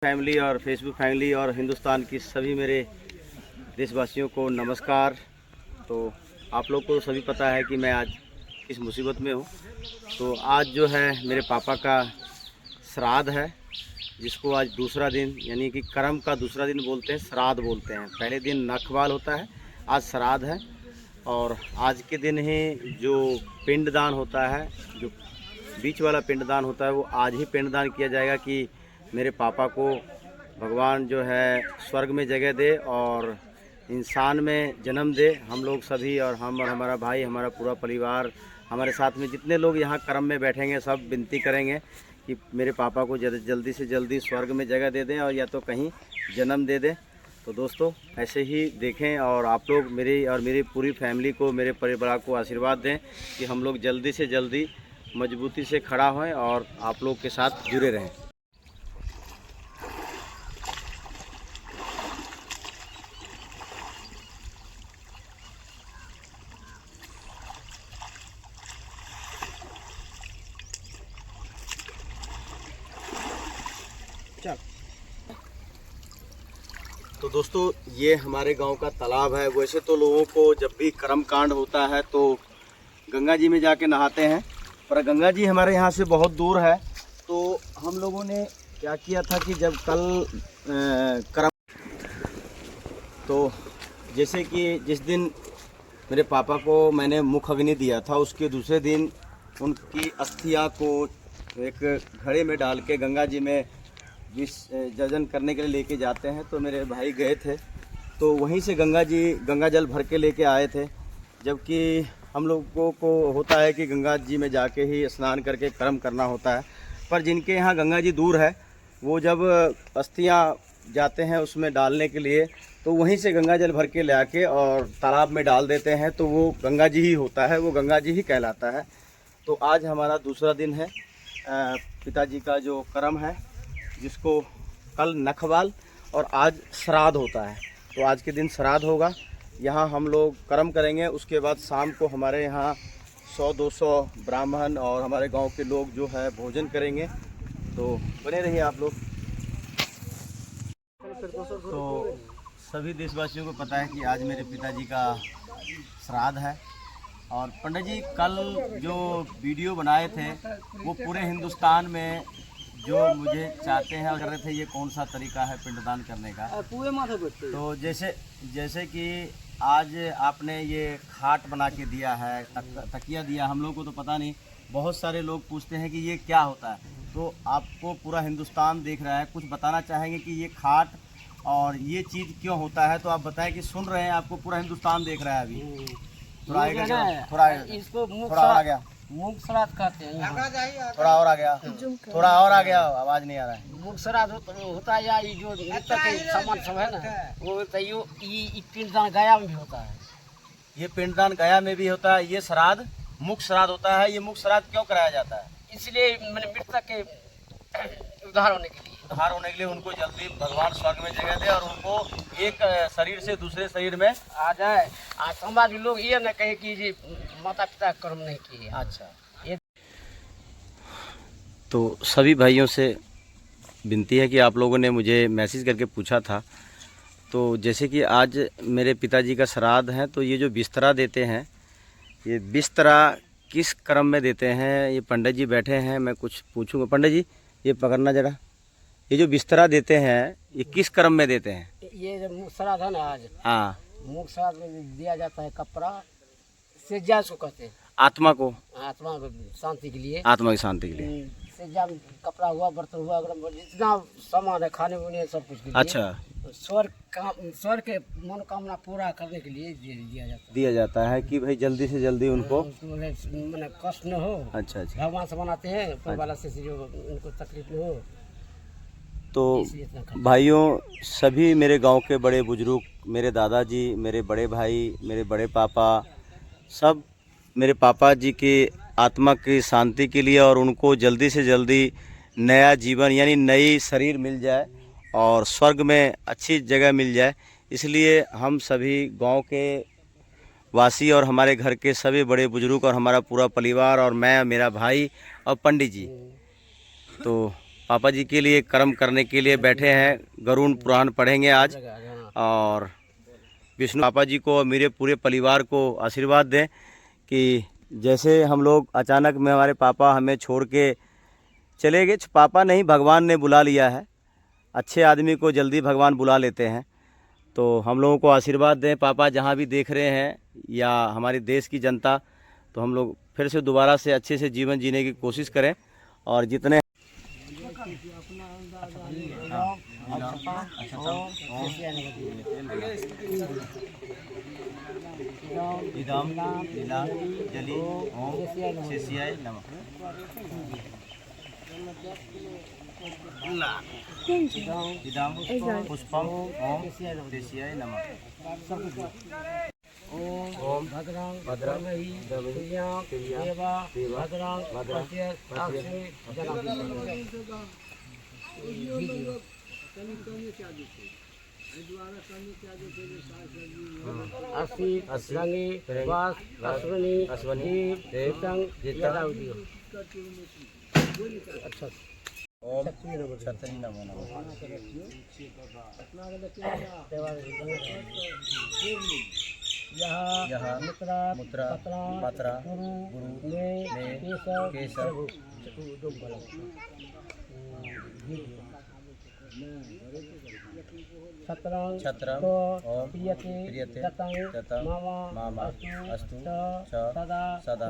Family और Facebook family और हिंदुस्तान की सभी मेरे देशवासियों को नमस्कार। तो आप लोग को सभी पता है कि मैं आज किस मुसीबत में हूँ। तो आज जो है मेरे पापा का श्राद्ध है, जिसको आज दूसरा दिन यानी कि कर्म का दूसरा दिन बोलते हैं, श्राद्ध बोलते हैं। पहले दिन नखवाल होता है, आज श्राद्ध है। और आज के दिन ही जो पिंडदान होता है, जो बीच वाला पिंडदान होता है, वो आज ही पिंडदान किया जाएगा कि मेरे पापा को भगवान जो है स्वर्ग में जगह दे और इंसान में जन्म दे। हम लोग सभी और हम और हमारा भाई, हमारा पूरा परिवार, हमारे साथ में जितने लोग यहाँ कर्म में बैठेंगे, सब विनती करेंगे कि मेरे पापा को जल्दी से जल्दी स्वर्ग में जगह दे दें और या तो कहीं जन्म दे दें। तो दोस्तों ऐसे ही देखें और आप लोग मेरी और मेरी पूरी फैमिली को, मेरे परिवार को आशीर्वाद दें कि हम लोग जल्दी से जल्दी मजबूती से खड़ा हों और आप लोग के साथ जुड़े रहें। तो दोस्तों ये हमारे गांव का तालाब है। वैसे तो लोगों को जब भी कर्म कांड होता है तो गंगा जी में जाके नहाते हैं, पर गंगा जी हमारे यहाँ से बहुत दूर है। तो हम लोगों ने क्या किया था कि जब कल कर्म, तो जैसे कि जिस दिन मेरे पापा को मैंने मुख अग्नि दिया था, उसके दूसरे दिन उनकी अस्थियाँ को एक घड़े में डाल के गंगा जी में विसर्जन करने के लिए लेके जाते हैं। तो मेरे भाई गए थे, तो वहीं से गंगा जल भर के लेके आए थे। जबकि हम लोगों को होता है कि गंगा जी में जाके ही स्नान करके कर्म करना होता है, पर जिनके यहाँ गंगा जी दूर है, वो जब अस्थियाँ जाते हैं उसमें डालने के लिए, तो वहीं से गंगा जल भर के ले आके और तालाब में डाल देते हैं। तो वो गंगा जी ही होता है, वो गंगा जी ही कहलाता है। तो आज हमारा दूसरा दिन है पिताजी का जो कर्म है, जिसको कल नखवाल और आज श्राद्ध होता है। तो आज के दिन श्राद्ध होगा, यहाँ हम लोग कर्म करेंगे। उसके बाद शाम को हमारे यहाँ 100-200 ब्राह्मण और हमारे गांव के लोग जो है भोजन करेंगे। तो बने रहिए आप लोग। तो सभी देशवासियों को पता है कि आज मेरे पिताजी का श्राद्ध है। और पंडित जी कल जो वीडियो बनाए थे वो पूरे हिंदुस्तान में जो मुझे चाहते हैं और कर रहे थे, ये कौन सा तरीका है पिंडदान करने का। तो जैसे कि आज आपने ये खाट बना के दिया है, तकिया दिया, हम लोग को तो पता नहीं। बहुत सारे लोग पूछते हैं कि ये क्या होता है। तो आपको पूरा हिंदुस्तान देख रहा है, कुछ बताना चाहेंगे कि ये खाट और ये चीज़ क्यों होता है। तो आप बताएं कि सुन रहे हैं, आपको पूरा हिंदुस्तान देख रहा है अभी। थोड़ा इसको थोड़ा आ गया, मूंग श्राद्ध कहते हैं। थोड़ा और आ गया, थोड़ा और आ गया, आवाज नहीं आ रहा है। मूंग श्राद्ध होता है, या ये जो मृतक के सामान सब है ना, वो होता है। ये पिंडदान गया में भी होता है। ये पिंडदान गया में भी होता है। ये श्राद्ध मुख श्राद्ध होता है। ये मुख श्राद्ध क्यों कराया जाता है? इसलिए मैंने मृतक के उद्धार होने के लिए, उनको जल्दी भगवान स्वर्ग में जगह दे और उनको एक शरीर से दूसरे शरीर में आ जाए। आज समाज के लोग ये न कहे कि जी माता पिता कर्म नहीं किए। अच्छा, तो सभी भाइयों से विनती है कि आप लोगों ने मुझे मैसेज करके पूछा था। तो जैसे कि आज मेरे पिताजी का श्राद्ध है, तो ये जो बिस्तरा देते हैं, ये बिस्तरा किस क्रम में देते हैं? ये पंडित जी बैठे हैं, मैं कुछ पूछूंगा। पंडित जी ये पकड़ना जरा, ये जो बिस्तरा देते हैं ये किस क्रम में देते हैं? ये मूंग श्राद्ध है ना, आज हाँ, मूंग श्राद्ध में दिया जाता है कपड़ा सेजा को कहते हैं। आत्मा को, आत्मा शांति के लिए, आत्मा की शांति के लिए। सेजा में कपड़ा हुआ, बर्तन हुआ, अगर जितना सामान है खाने पीने सब कुछ के लिए। अच्छा, स्वर्ग के मनोकामना पूरा करने के लिए दिया जाता है कि भाई जल्दी से जल्दी उनको मैंने कष्ट न हो। अच्छा, भगवान से बनाते हैं ऊपर वाला से जो उनको तकलीफ न हो। तो भाइयों, सभी मेरे गांव के बड़े बुजुर्ग, मेरे दादाजी, मेरे बड़े भाई, मेरे बड़े पापा, सब मेरे पापा जी की आत्मा की शांति के लिए और उनको जल्दी से जल्दी नया जीवन यानी नई शरीर मिल जाए और स्वर्ग में अच्छी जगह मिल जाए, इसलिए हम सभी गांव के वासी और हमारे घर के सभी बड़े बुजुर्ग और हमारा पूरा परिवार और मैं, मेरा भाई और पंडित जी, तो पापा जी के लिए कर्म करने के लिए बैठे हैं। गरुड़ पुराण पढ़ेंगे आज, और विष्णु पापा जी को और मेरे पूरे परिवार को आशीर्वाद दें कि जैसे हम लोग अचानक में हमारे पापा हमें छोड़ के चले गए, पापा नहीं भगवान ने बुला लिया है, अच्छे आदमी को जल्दी भगवान बुला लेते हैं। तो हम लोगों को आशीर्वाद दें पापा, जहाँ भी देख रहे हैं या हमारे देश की जनता, तो हम लोग फिर से दोबारा से अच्छे से जीवन जीने की कोशिश करें। और जितने इदम लीला जली ओम शेषियाय नमः। इदम पुष्पम ओम शेषियाय नमः। ओम भद्रं देवा ओम छतरी नमो नमः। यह मुद्रा पत्रा गुरु में केशव छत्रम ओम प्रियते ततं मामा अस्तु च सदा।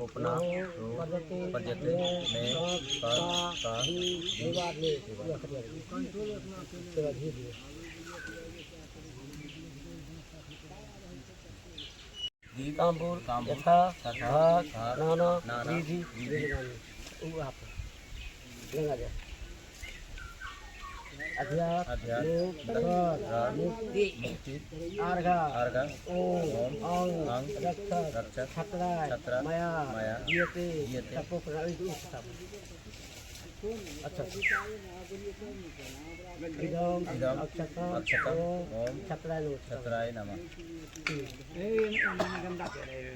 उपना पद्यते में तांबूल यथा नाना विधि मुक्ति अर्घा ओम अंग रक्षक छत्र माया यते अच्छा इदम अक्षतम ओम छत्राय नमः।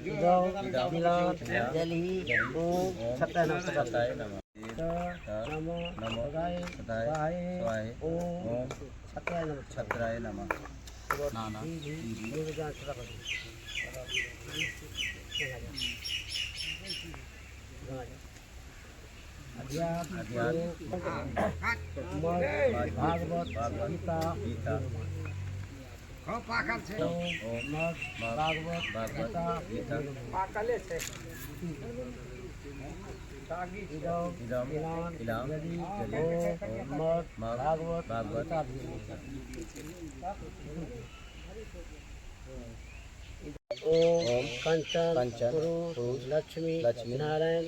इदम जली ओम छत्राय नमः। नमो सदाय स्वाहे ओम छत्राय नमः। नाना भागवत गीता भागवत गीता भागवत ओम कंचन लक्ष्मी नारायण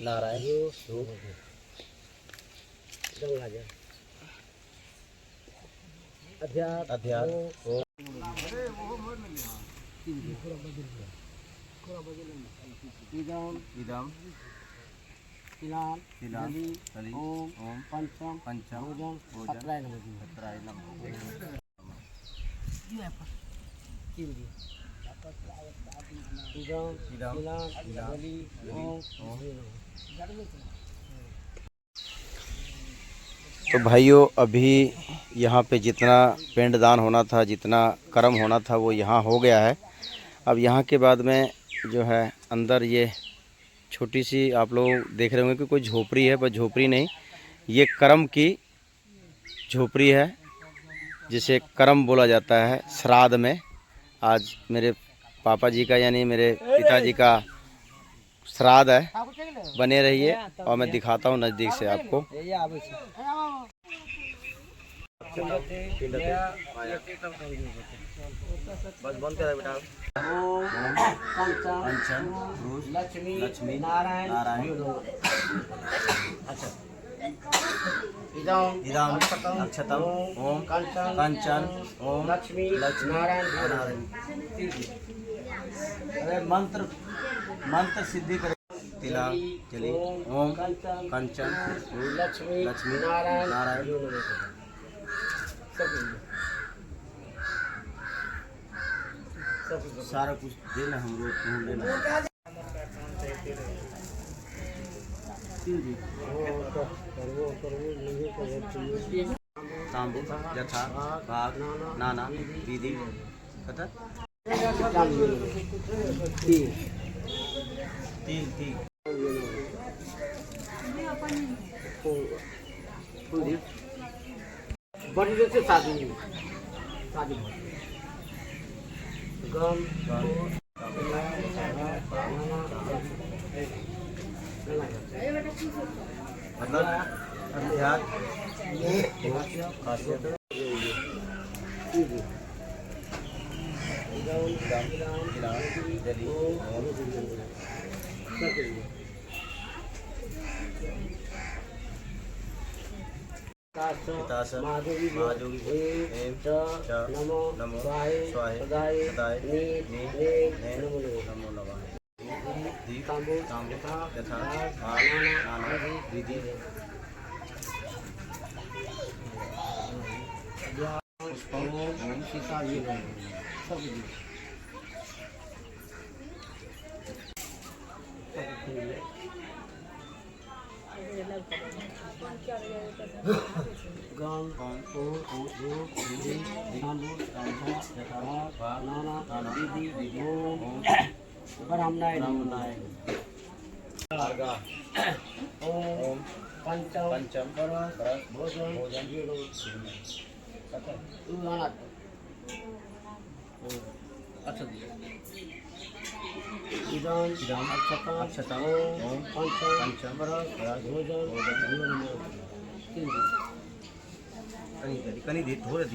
अध्यात्म इदम ओम पंचम भोजन छत्राय नमः। तो भाइयों, अभी यहाँ पे जितना पिंडदान होना था, जितना कर्म होना था, वो यहाँ हो गया है। अब यहाँ के बाद में जो है अंदर ये छोटी सी आप लोग देख रहे होंगे कि कोई झोपड़ी है, पर झोपड़ी नहीं, ये कर्म की झोपड़ी है, जिसे कर्म बोला जाता है। श्राद्ध में आज मेरे पापा जी का यानी मेरे पिताजी का श्राद्ध है। बने रहिए और मैं दिखाता हूँ नज़दीक से आपको। बस बंद कर बेटा। कंचन लक्ष्मी नारायण अच्छा इदम अक्षतम ओम कंचन ओम लक्ष्मी नारायण। अरे मंत्र सिद्धि करे। तिला चली ओम कंचन लक्ष्मी नारायण। सारा कुछ देना हम लोग ढूंढ लेना। तांबू यथा भाग नाना विधि कथा तीन तीन बड़ी से शादी शादी गम मतलब अध्यात्म खासियत महाजोगी नमो नमो स्वाहे सदाय नमो नमः तांबू यथा नाना विधि सीता ये सब गम ब्राह्मणाय ओम पंचम भोजन अच्छा इदम अक्षता ओम पंचम भोजन कनी दी थोड़े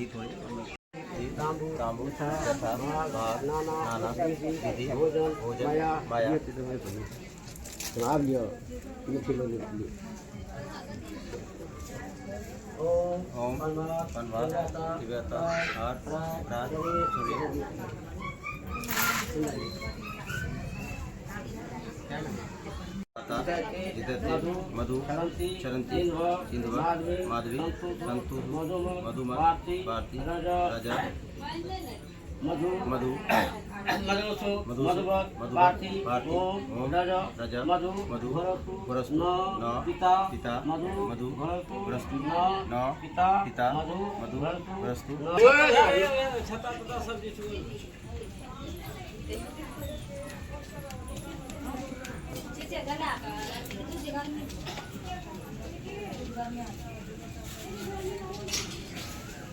तांबू भाग नाना विधि भोजन माया आप लियो ये किलो लियो ओम दिव्यता मधु चरंती सिंधु माधवी संतु मधुमा भारती राजा मधु भारती राजा मधु भरस्तु न पिता मधु भरस्तु न पिता मधु भरस्तु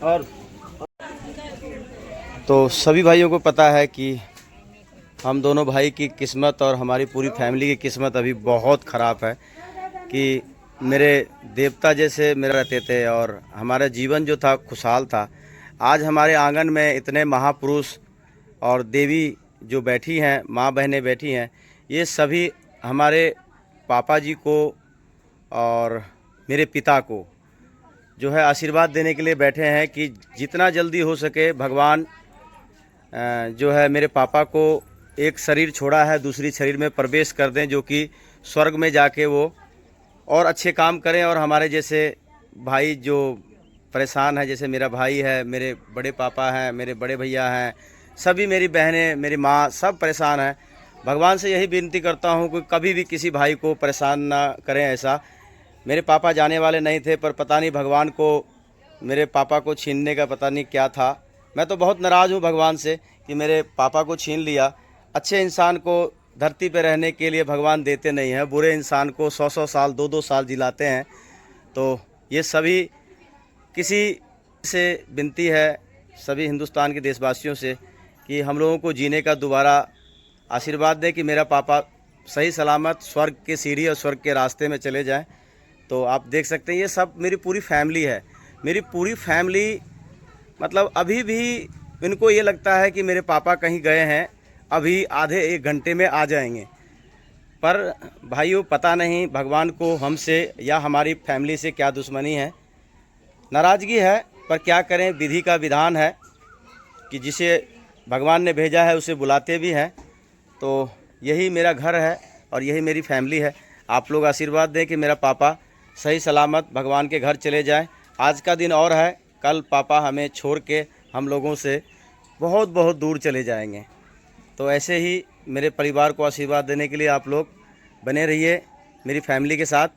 और तो सभी भाइयों को पता है कि हम दोनों भाई की किस्मत और हमारी पूरी फैमिली की किस्मत अभी बहुत ख़राब है कि मेरे देवता जैसे मेरे रहते थे और हमारा जीवन जो था खुशहाल था। आज हमारे आंगन में इतने महापुरुष और देवी जो बैठी हैं, माँ बहनें बैठी हैं, ये सभी हमारे पापा जी को और मेरे पिता को जो है आशीर्वाद देने के लिए बैठे हैं कि जितना जल्दी हो सके भगवान जो है मेरे पापा को एक शरीर छोड़ा है दूसरी शरीर में प्रवेश कर दें, जो कि स्वर्ग में जाके वो और अच्छे काम करें। और हमारे जैसे भाई जो परेशान है, जैसे मेरा भाई है, मेरे बड़े पापा हैं, मेरे बड़े भैया हैं, सभी मेरी बहनें, मेरी माँ, सब परेशान हैं। भगवान से यही विनती करता हूँ कि कभी भी किसी भाई को परेशान ना करें। ऐसा मेरे पापा जाने वाले नहीं थे, पर पता नहीं भगवान को मेरे पापा को छीनने का पता नहीं क्या था। मैं तो बहुत नाराज़ हूँ भगवान से कि मेरे पापा को छीन लिया। अच्छे इंसान को धरती पर रहने के लिए भगवान देते नहीं हैं, बुरे इंसान को 100-100 साल 2-2 साल जिलाते हैं। तो ये सभी किसी से विनती है सभी हिंदुस्तान के देशवासियों से कि हम लोगों को जीने का दोबारा आशीर्वाद दें कि मेरा पापा सही सलामत स्वर्ग के सीढ़ी और स्वर्ग के रास्ते में चले जाएं। तो आप देख सकते हैं ये सब मेरी पूरी फैमिली है। मेरी पूरी फैमिली मतलब अभी भी इनको ये लगता है कि मेरे पापा कहीं गए हैं, अभी आधे 1 घंटे में आ जाएंगे। पर भाइयों पता नहीं भगवान को हमसे या हमारी फैमिली से क्या दुश्मनी है, नाराज़गी है। पर क्या करें, विधि का विधान है कि जिसे भगवान ने भेजा है उसे बुलाते भी हैं। तो यही मेरा घर है और यही मेरी फैमिली है। आप लोग आशीर्वाद दें कि मेरा पापा सही सलामत भगवान के घर चले जाएं। आज का दिन और है, कल पापा हमें छोड़ के हम लोगों से बहुत बहुत दूर चले जाएंगे। तो ऐसे ही मेरे परिवार को आशीर्वाद देने के लिए आप लोग बने रहिए मेरी फैमिली के साथ।